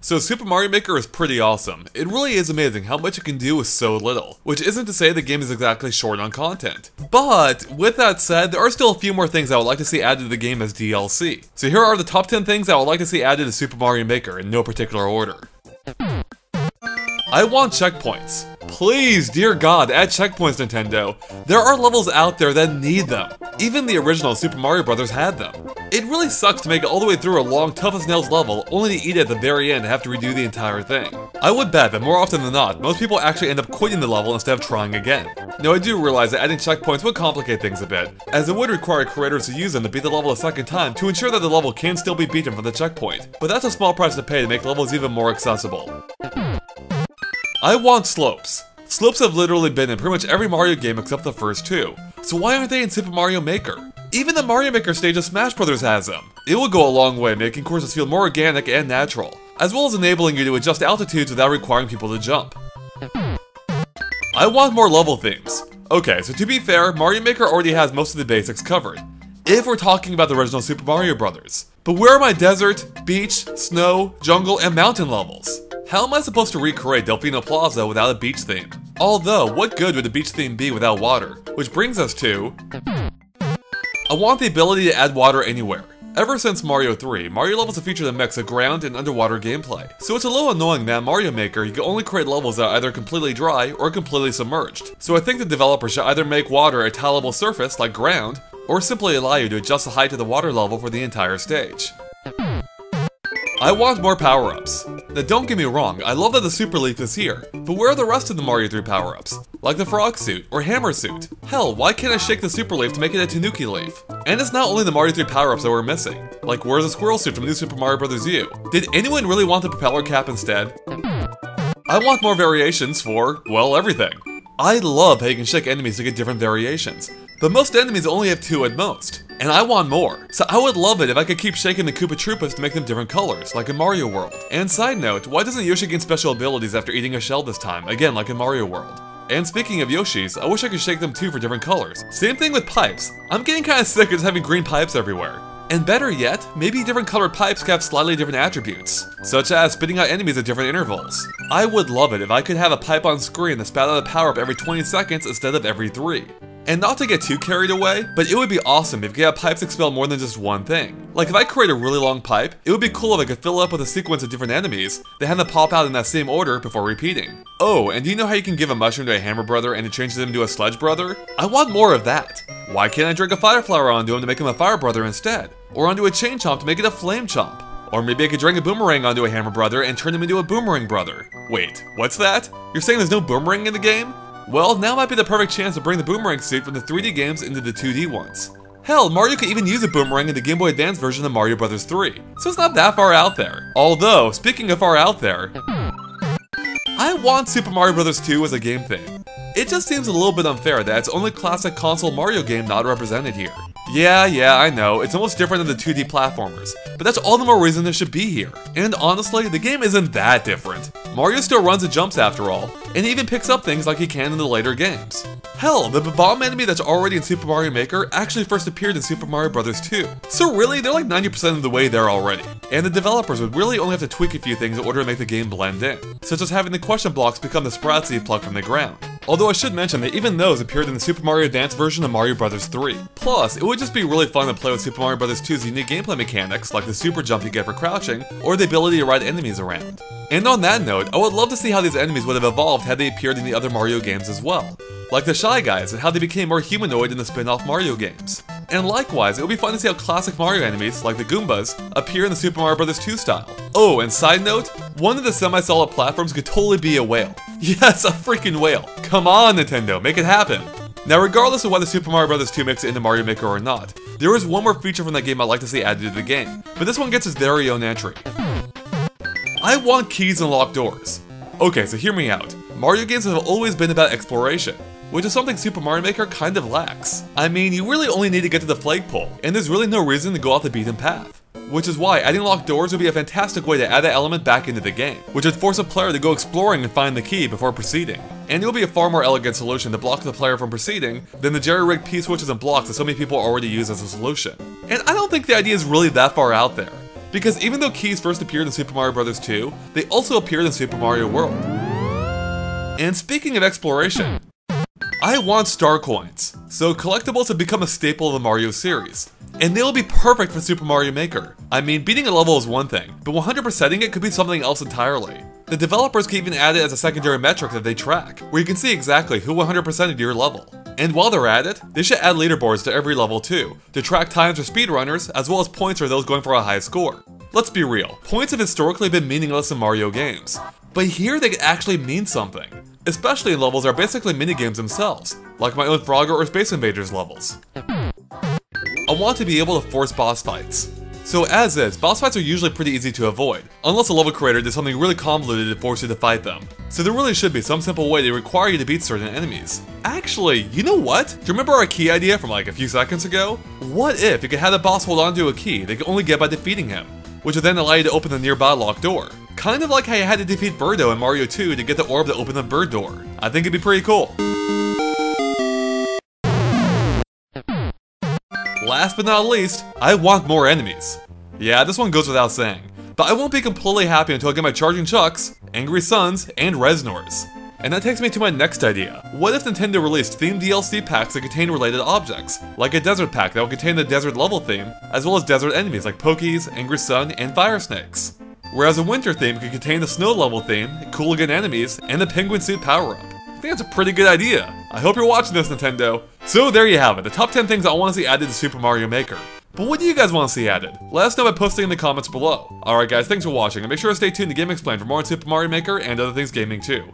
So Super Mario Maker is pretty awesome. It really is amazing how much it can do with so little, which isn't to say the game is exactly short on content. But with that said, there are still a few more things I would like to see added to the game as DLC. So here are the top 10 things I would like to see added to Super Mario Maker in no particular order. I want checkpoints. Please, dear God, add checkpoints, Nintendo. There are levels out there that need them. Even the original Super Mario Bros. Had them. It really sucks to make it all the way through a long, tough as nails level, only to eat it at the very end and have to redo the entire thing. I would bet that more often than not, most people actually end up quitting the level instead of trying again. Now I do realize that adding checkpoints would complicate things a bit, as it would require creators to use them to beat the level a second time to ensure that the level can still be beaten from the checkpoint, but that's a small price to pay to make levels even more accessible. I want slopes. Slopes have literally been in pretty much every Mario game except the first two, so why aren't they in Super Mario Maker? Even the Mario Maker stage of Smash Bros. Has them. It will go a long way making courses feel more organic and natural, as well as enabling you to adjust altitudes without requiring people to jump. I want more level themes. Okay, so to be fair, Mario Maker already has most of the basics covered, if we're talking about the original Super Mario Bros. But where are my desert, beach, snow, jungle, and mountain levels? How am I supposed to recreate Delfino Plaza without a beach theme? Although, what good would a beach theme be without water? Which brings us to... I want the ability to add water anywhere. Ever since Mario 3, Mario levels have featured a mix of ground and underwater gameplay, so it's a little annoying that in Mario Maker you can only create levels that are either completely dry or completely submerged. So I think the developers should either make water a tileable surface like ground, or simply allow you to adjust the height of the water level for the entire stage. I want more power-ups. Now don't get me wrong, I love that the Super Leaf is here, but where are the rest of the Mario 3 power-ups? Like the Frog Suit, or Hammer Suit. Hell, why can't I shake the Super Leaf to make it a Tanuki Leaf? And it's not only the Mario 3 power-ups that we're missing. Like, where's the Squirrel Suit from New Super Mario Bros. U? Did anyone really want the propeller cap instead? I want more variations for, well, everything. I love how you can shake enemies to get different variations, but most enemies only have 2 at most, and I want more. So I would love it if I could keep shaking the Koopa Troopas to make them different colors, like in Mario World. And side note, why doesn't Yoshi gain special abilities after eating a shell this time, again like in Mario World? And speaking of Yoshis, I wish I could shake them too for different colors. Same thing with pipes. I'm getting kinda sick of just having green pipes everywhere. And better yet, maybe different colored pipes can have slightly different attributes, such as spitting out enemies at different intervals. I would love it if I could have a pipe on screen that spat out a power-up every 20 seconds instead of every 3. And not to get too carried away, but it would be awesome if you could have pipes expel more than just one thing. Like if I create a really long pipe, it would be cool if I could fill it up with a sequence of different enemies, then have them pop out in that same order before repeating. Oh, and do you know how you can give a mushroom to a hammer brother and it changes him to a sledge brother? I want more of that. Why can't I drink a fire flower onto him to make him a fire brother instead? Or onto a chain chomp to make it a flame chomp? Or maybe I could drink a boomerang onto a hammer brother and turn him into a boomerang brother. Wait, what's that? You're saying there's no boomerang in the game? Well, now might be the perfect chance to bring the boomerang suit from the 3D games into the 2D ones. Hell, Mario could even use a boomerang in the Game Boy Advance version of Mario Bros. 3, so it's not that far out there. Although, speaking of far out there, I want Super Mario Bros. 2 as a game theme. It just seems a little bit unfair that it's only classic console Mario game not represented here. Yeah, I know, it's almost different than the 2D platformers, but that's all the more reason it should be here. And honestly, the game isn't that different. Mario still runs and jumps after all, and he even picks up things like he can in the later games. Hell, the bomb enemy that's already in Super Mario Maker actually first appeared in Super Mario Bros. 2. So really, they're like 90% of the way there already. And the developers would really only have to tweak a few things in order to make the game blend in, such as having the question blocks become the sprouts that you pluck from the ground. Although I should mention that even those appeared in the Super Mario Advance version of Mario Bros. 3. Plus, it would just be really fun to play with Super Mario Bros. 2's unique gameplay mechanics like the super jump you get for crouching, or the ability to ride enemies around. And on that note, I would love to see how these enemies would have evolved had they appeared in the other Mario games as well. Like the Shy Guys and how they became more humanoid in the spin-off Mario games. And likewise, it would be fun to see how classic Mario enemies, like the Goombas, appear in the Super Mario Bros. 2 style. Oh, and side note, one of the semi-solid platforms could totally be a whale. Yes, a freaking whale. Come on, Nintendo, make it happen. Now, regardless of whether Super Mario Bros. 2 makes it into Mario Maker or not, there is one more feature from that game I'd like to see added to the game, but this one gets its very own entry. I want keys and locked doors. Okay, so hear me out. Mario games have always been about exploration, which is something Super Mario Maker kind of lacks. I mean, you really only need to get to the flagpole, and there's really no reason to go off the beaten path. Which is why adding locked doors would be a fantastic way to add that element back into the game, which would force a player to go exploring and find the key before proceeding. And it would be a far more elegant solution to block the player from proceeding than the jerry-rigged P-switches and blocks that so many people already use as a solution. And I don't think the idea is really that far out there, Because even though keys first appeared in Super Mario Bros. 2, they also appeared in Super Mario World. And speaking of exploration, I want star coins, so collectibles have become a staple of the Mario series. And they will be perfect for Super Mario Maker. I mean, beating a level is one thing, but 100%ing it could be something else entirely. The developers can even add it as a secondary metric that they track, where you can see exactly who 100%ed your level. And while they're at it, they should add leaderboards to every level too, to track times for speedrunners, as well as points for those going for a high score. Let's be real, points have historically been meaningless in Mario games, but here they can actually mean something. Especially in levels that are basically minigames themselves, like my own Frogger or Space Invaders levels. I want to be able to force boss fights. So as is, boss fights are usually pretty easy to avoid, unless a level creator did something really convoluted to force you to fight them. So there really should be some simple way to require you to beat certain enemies. Actually, you know what? Do you remember our key idea from like a few seconds ago? What if you could have the boss hold on to a key they could only get by defeating him, which would then allow you to open the nearby locked door? Kind of like how you had to defeat Birdo in Mario 2 to get the orb to open the bird door. I think it'd be pretty cool. Last but not least, I want more enemies. Yeah, this one goes without saying, but I won't be completely happy until I get my Chargin Chucks, Angry Suns, and Reznors. And that takes me to my next idea. What if Nintendo released themed DLC packs that contain related objects, like a desert pack that will contain the desert level theme, as well as desert enemies like Pokies, Angry Sun, and Fire Snakes. Whereas a winter theme could contain the snow level theme, Cooligan enemies, and the penguin suit power-up. I think that's a pretty good idea. I hope you're watching this, Nintendo. So there you have it, the top 10 things I want to see added to Super Mario Maker. But what do you guys want to see added? Let us know by posting in the comments below. Alright guys, thanks for watching, and make sure to stay tuned to GameXplain for more on Super Mario Maker and other things gaming too.